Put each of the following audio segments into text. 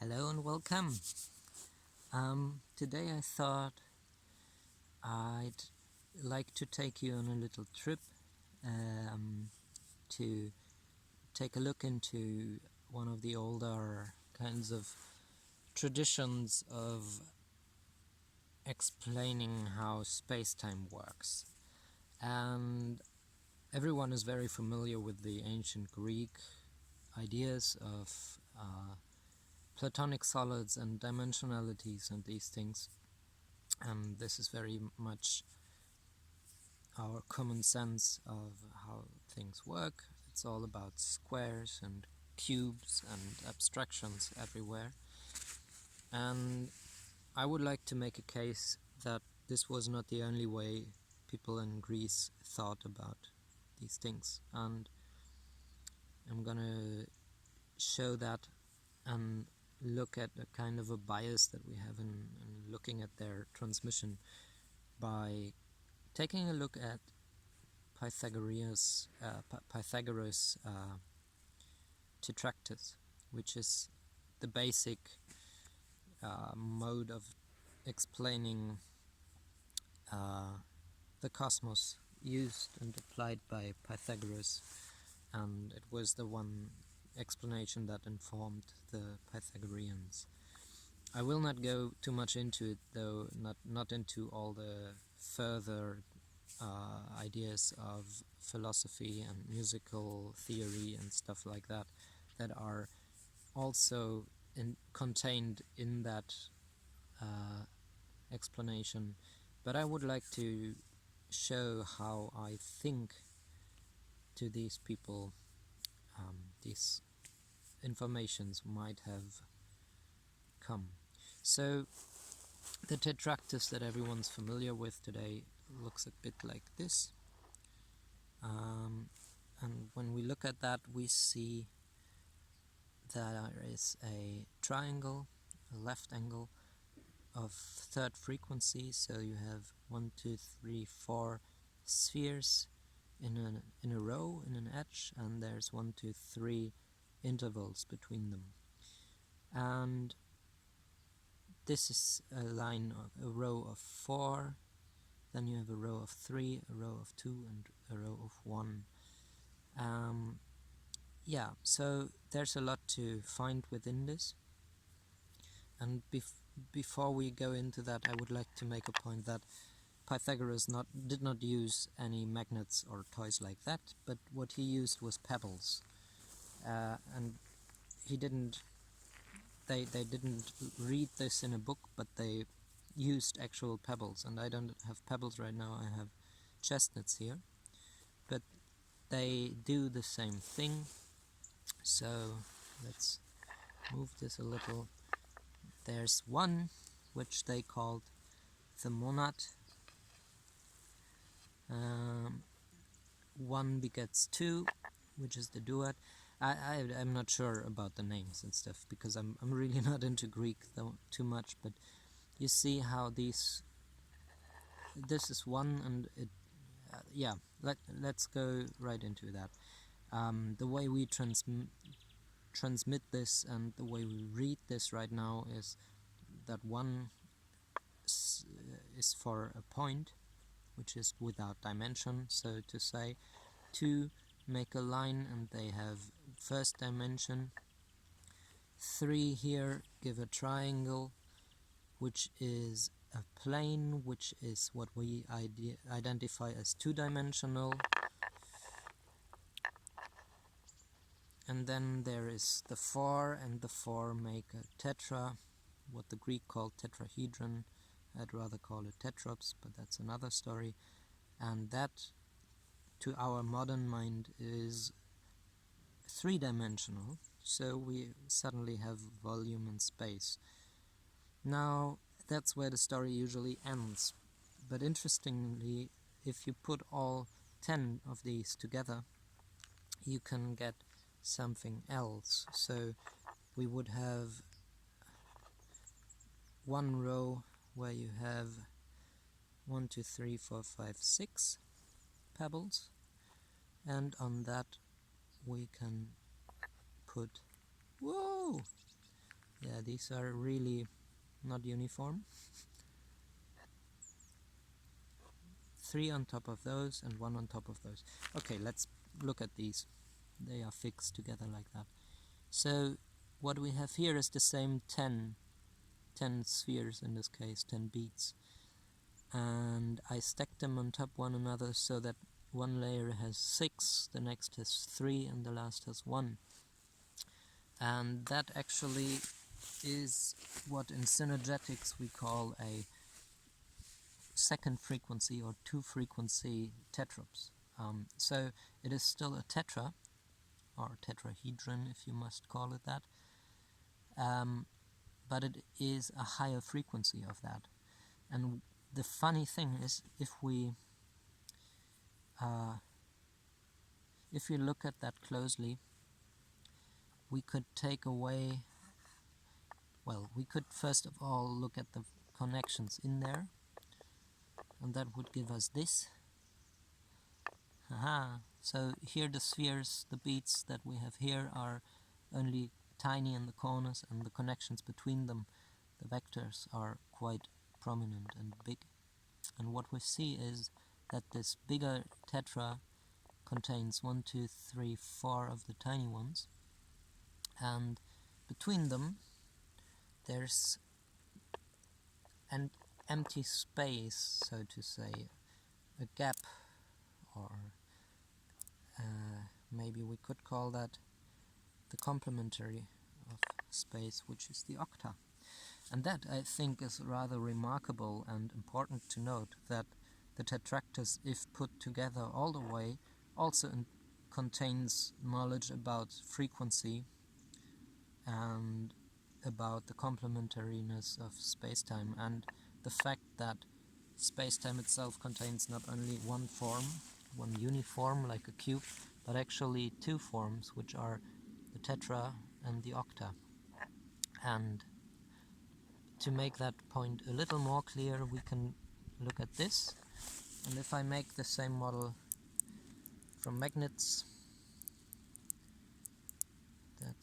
Hello and welcome. Today I thought I'd like to take you on a little trip to take a look into one of the older kinds of traditions of explaining how space-time works. And everyone is very familiar with the ancient Greek ideas of Platonic solids and dimensionalities and these things. And this is very much our common sense of how things work. It's all about squares and cubes and abstractions everywhere. And I would like to make a case that this was not the only way people in Greece thought about these things. And I'm gonna show that and look at a kind of a bias that we have in looking at their transmission by taking a look at Pythagoras Tetraktys, which is the basic mode of explaining the cosmos used and applied by Pythagoras, and it was the one explanation that informed the Pythagoreans. I will not go too much into it, though, not into all the further ideas of philosophy and musical theory and stuff like that that are also contained in that explanation. But I would like to show how I think to these people these informations might have come. So the Tetraktys that everyone's familiar with today looks a bit like this, and when we look at that, we see that there is a triangle, a left angle of third frequency. So you have 1, 2, 3, 4 spheres in a row, in an edge, and there's 1, 2, 3 intervals between them. And this is a line of a row of 4, then you have a row of 3, a row of 2, and a row of 1. So there's a lot to find within this. And before we go into that, I would like to make a point that Pythagoras did not use any magnets or toys like that, but what he used was pebbles. And he didn't they didn't read this in a book, but they used actual pebbles. And I don't have pebbles right now, I have chestnuts here, but they do the same thing. So let's move this a little. There's one which they called the monot. 1 begets 2, which is the duet. I'm not sure about the names and stuff, because I'm really not into Greek too much, but you see how this is 1, and it let's go right into that. The way we transmit this and the way we read this right now is that 1 is for a point, which is without dimension, so to say. 2 make a line and they have first dimension. 3 here give a triangle, which is a plane, which is what we identify as 2-dimensional. And then there is the 4, and the 4 make a tetra, what the Greek called tetrahedron. I'd rather call it tetraps, but that's another story. And that, to our modern mind, is 3-dimensional, so we suddenly have volume and space. Now, that's where the story usually ends. But interestingly, if you put all 10 of these together, you can get something else. So we would have one row where you have 1, 2, 3, 4, 5, 6 pebbles, and on that we can put Yeah, these are really not uniform. 3 on top of those and 1 on top of those. Okay, let's look at these. They are fixed together like that. So what we have here is the same 10 spheres, in this case 10 beads, and I stacked them on top one another so that one layer has 6, the next has 3, and the last has 1. And that actually is what in synergetics we call a second frequency or 2-frequency tetrax. So it is still a tetra, or tetrahedron if you must call it that, but it is a higher frequency of that. And the funny thing is, if we look at that closely, we could take away, well, we could first of all look at the connections in there, and that would give us this. Aha! So here the spheres, the beads that we have here, are only tiny in the corners, and the connections between them, the vectors, are quite prominent and big. And what we see is that this bigger tetra contains 1, 2, 3, 4 of the tiny ones, and between them there's an empty space, so to say, a gap, or maybe we could call that the complementary of space, which is the octa. And that, I think, is rather remarkable and important to note, that the Tetraktys, if put together all the way, also contains knowledge about frequency and about the complementariness of space-time, and the fact that space-time itself contains not only one form, one uniform like a cube, but actually 2 forms, which are the tetra and the octa. And to make that point a little more clear, we can look at this. And if I make the same model from magnets, that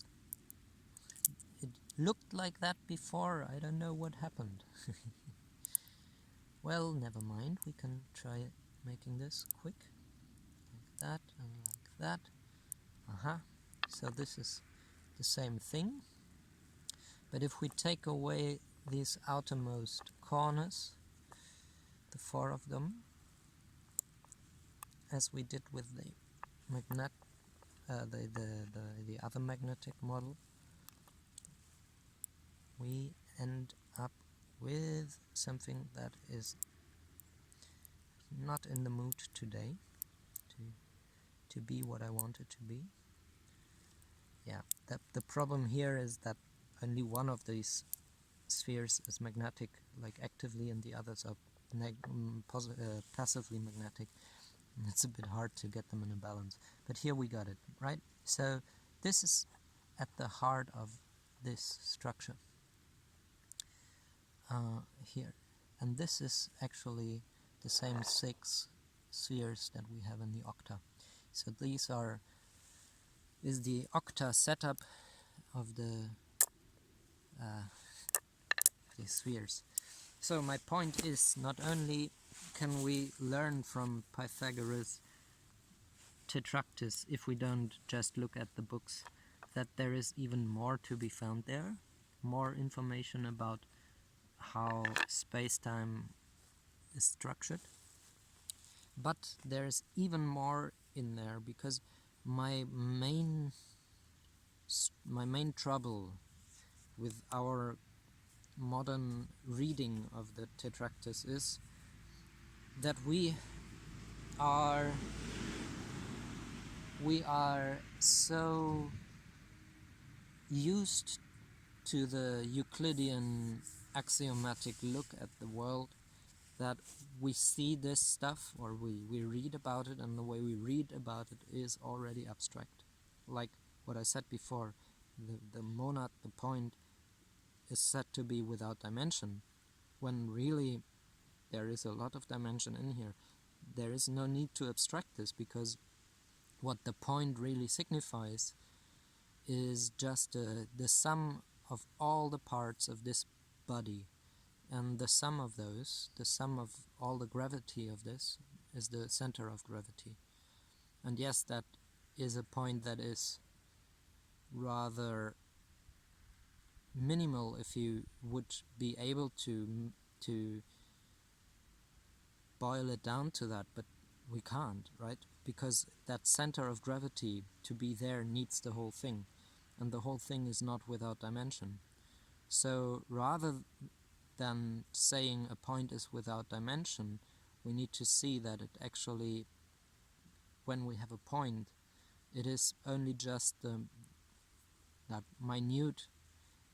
it looked like that before. I don't know what happened. Well, never mind, we can try making this quick, like that and like that. Aha, so this is the same thing, but if we take away these outermost corners, the 4 of them, as we did with the the other magnetic model, we end up with something that is not in the mood today to be what I want it to be. Yeah, the problem here is that only one of these spheres is magnetic, like actively, and the others are passively magnetic. And it's a bit hard to get them in a balance. But here we got it, right? So this is at the heart of this structure here. And this is actually the same 6 spheres that we have in the octa. So these is the octa setup of the these spheres. So my point is, not only can we learn from Pythagoras Tetraktys if we don't just look at the books, that there is even more to be found there, more information about how space-time is structured, but there's even more in there, because my main trouble with our modern reading of the Tetraktys is that we are so used to the Euclidean axiomatic look at the world that we see this stuff, or we read about it, and the way we read about it is already abstract. Like what I said before, the monot, the point, is said to be without dimension, when really there is a lot of dimension in here. There is no need to abstract this, because what the point really signifies is just the sum of all the parts of this body, and the sum of those, the sum of all the gravity of this, is the center of gravity. And yes, that is a point that is rather minimal if you would be able to boil it down to that, but we can't, right? Because that center of gravity, to be there, needs the whole thing, and the whole thing is not without dimension. So rather than saying a point is without dimension, we need to see that it actually, when we have a point, it is only just that minute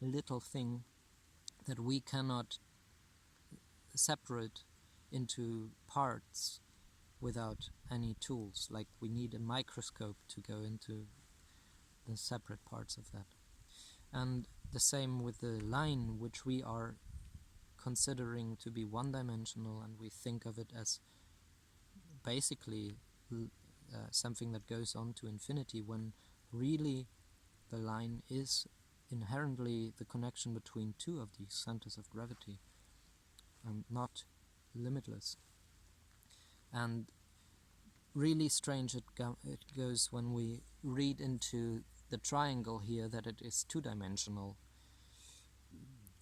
little thing that we cannot separate into parts without any tools. Like, we need a microscope to go into the separate parts of that. And the same with the line, which we are considering to be one-dimensional, and we think of it as basically something that goes on to infinity, when really the line is inherently the connection between two of these centers of gravity, and not limitless. And really strange it goes when we read into the triangle here that it is two-dimensional,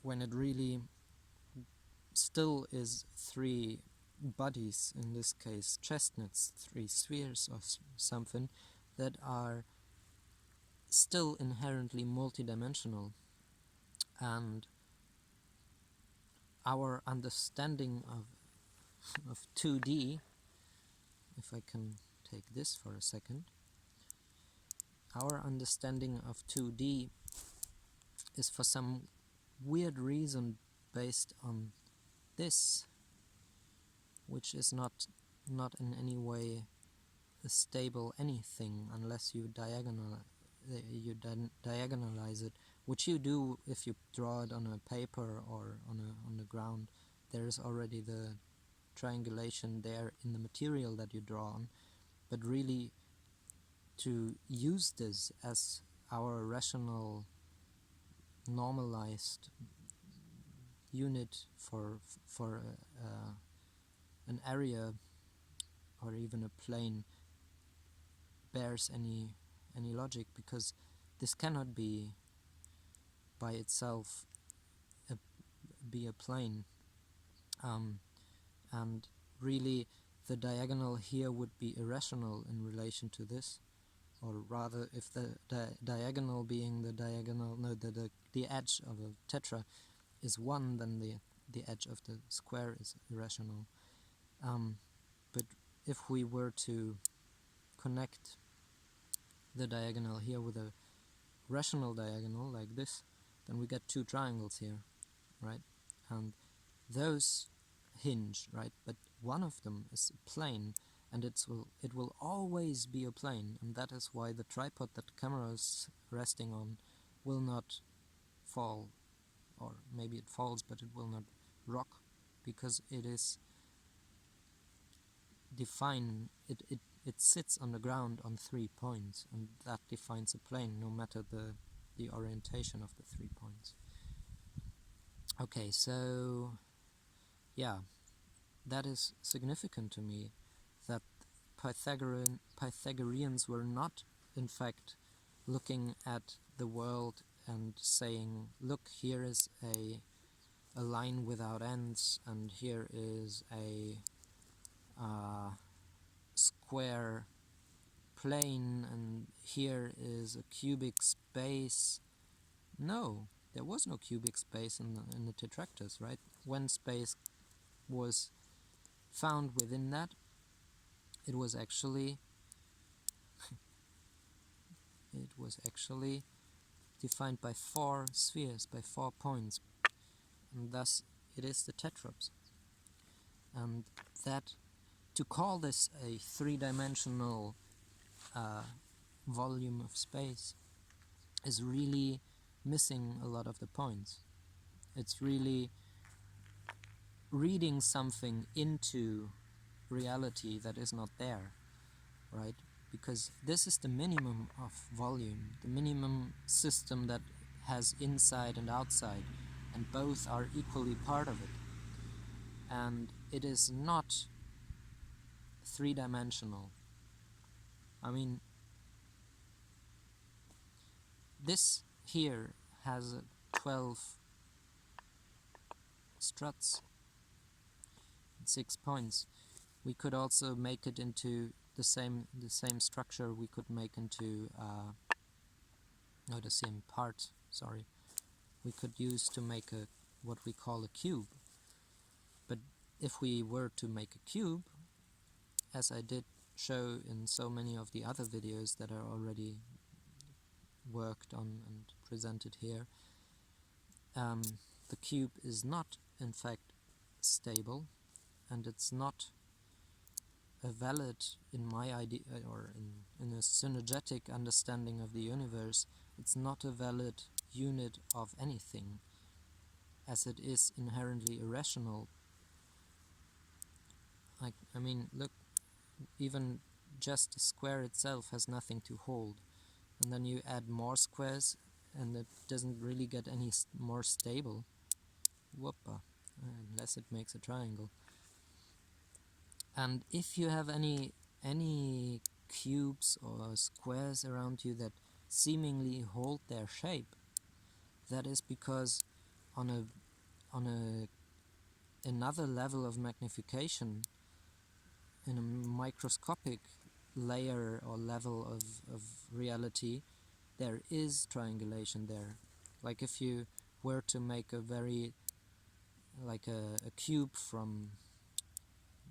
when it really still is three bodies, in this case chestnuts, three spheres or something, that are still inherently multidimensional. And our understanding of 2D, if I can take this for a second, our understanding of 2D is for some weird reason based on this, which is not in any way a stable anything unless you diagonalize it, which you do if you draw it on a paper or on the ground. There is already the triangulation there in the material that you draw on, but really to use this as our rational normalized unit for an area or even a plane bears any logic, because this cannot be by itself be a plane, and really the diagonal here would be irrational in relation to this, or rather, if the diagonal being the diagonal, no, the edge of a tetra is 1, then the edge of the square is irrational. But if we were to connect the diagonal here with a rational diagonal like this, then we get two triangles here, right? And those hinge, right? But one of them is a plane, and it will always be a plane, and that is why the tripod that the camera is resting on will not fall, or maybe it falls, but it will not rock, because it is defined, it sits on the ground on 3 points, and that defines a plane, no matter the orientation of the 3 points. Okay, so yeah, that is significant to me, that Pythagoreans were not, in fact, looking at the world and saying, look, here is a line without ends, and here is a square plane, and here is a cubic space. No, there was no cubic space in the Tetraktys, right? When space was found within that, it was actually defined by 4 spheres, by 4 points, and thus it is the tetrax. And that, to call this a 3-dimensional volume of space, is really missing a lot of the points. It's really reading something into reality that is not there, right? Because this is the minimum of volume, the minimum system that has inside and outside, and both are equally part of it. And it is not three-dimensional. I mean, this here has 12 struts, 6 points. We could also make it into the same structure. We could make into the same part. Sorry, we could use to make what we call a cube. But if we were to make a cube, as I did show in so many of the other videos that are already worked on and presented here, the cube is not in fact stable, and it's not a valid, in my idea, or in a synergetic understanding of the universe, it's not a valid unit of anything, as it is inherently irrational. I mean, look, even just a square itself has nothing to hold, and then you add more squares and it doesn't really get any more stable. Whoopa, unless it makes a triangle. And if you have any cubes or squares around you that seemingly hold their shape, that is because on another level of magnification, in a microscopic layer or level of reality, there is triangulation there. Like if you were to make a cube from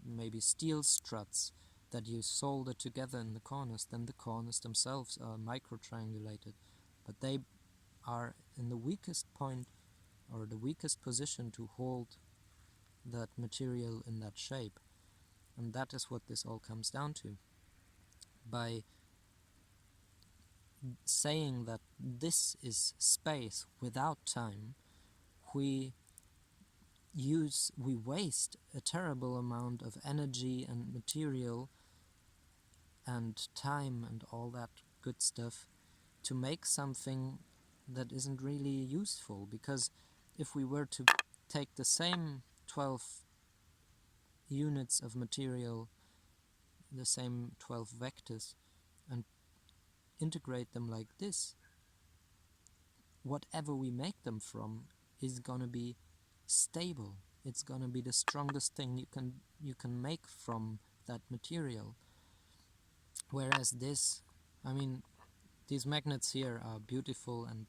maybe steel struts that you solder together in the corners, then the corners themselves are micro-triangulated, but they are in the weakest point or the weakest position to hold that material in that shape. And that is what this all comes down to. By saying that this is space without time, we waste a terrible amount of energy and material and time and all that good stuff to make something that isn't really useful. Because if we were to take the same 12 units of material, the same 12 vectors, and integrate them like this, whatever we make them from is gonna be stable. It's gonna be the strongest thing you can make from that material. Whereas this, I mean, these magnets here are beautiful, and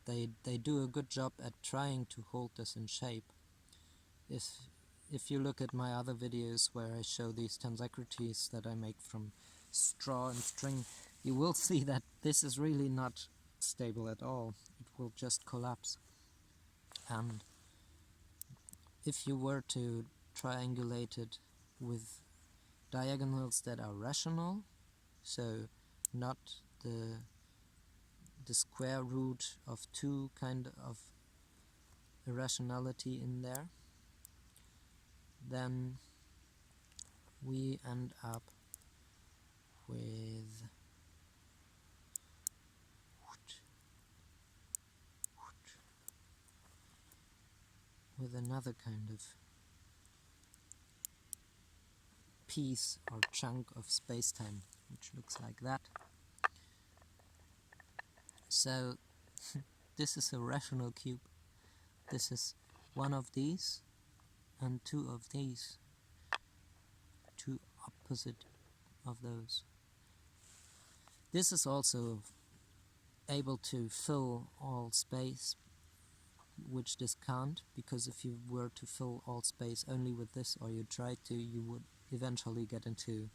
they do a good job at trying to hold this in shape. If you look at my other videos where I show these tensecrities that I make from straw and string, you will see that this is really not stable at all. It will just collapse. And if you were to triangulate it with diagonals that are rational, so not the square root of 2 kind of irrationality in there, then we end up with another kind of piece or chunk of space-time, which looks like that. So this is a rational cube. This is one of these and 2 of these, 2 opposite of those. This is also able to fill all space, which this can't, because if you were to fill all space only with this, or you tried to, you would eventually get into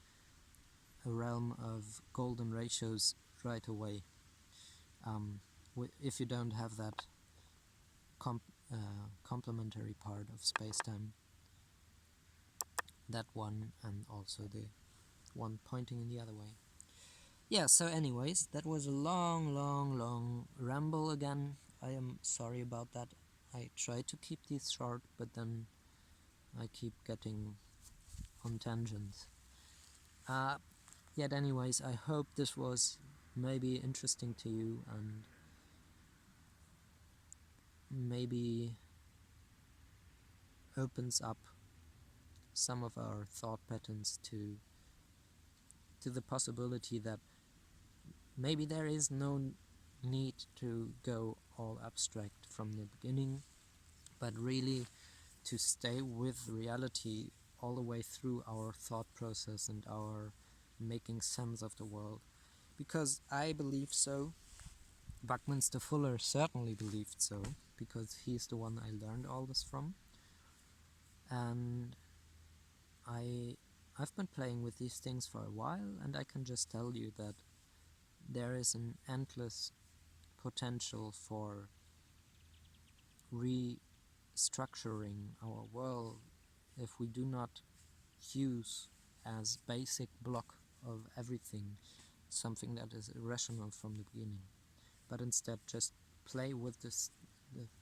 a realm of golden ratios right away. If you don't have that complementary part of space-time, that one and also the one pointing in the other way. Yeah, so anyways, that was a long ramble again. I am sorry about that. I try to keep these short, but then I keep getting on tangents. Yet anyways, I hope this was maybe interesting to you, and maybe opens up some of our thought patterns to the possibility that maybe there is no need to go all abstract from the beginning, but really to stay with reality all the way through our thought process and our making sense of the world. Because I believe so. Buckminster Fuller certainly believed so, because he's the one I learned all this from. And I've been playing with these things for a while, and I can just tell you that there is an endless potential for restructuring our world if we do not use as basic block of everything something that is irrational from the beginning, but instead just play with the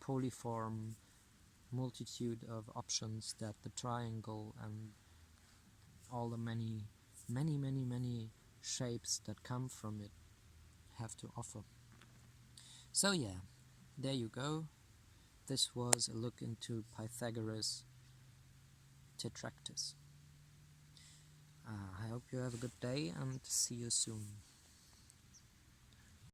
polyform multitude of options that the triangle and all the many shapes that come from it have to offer. So yeah, there you go. This was a look into Pythagoras Tetraktys. I hope you have a good day and see you soon.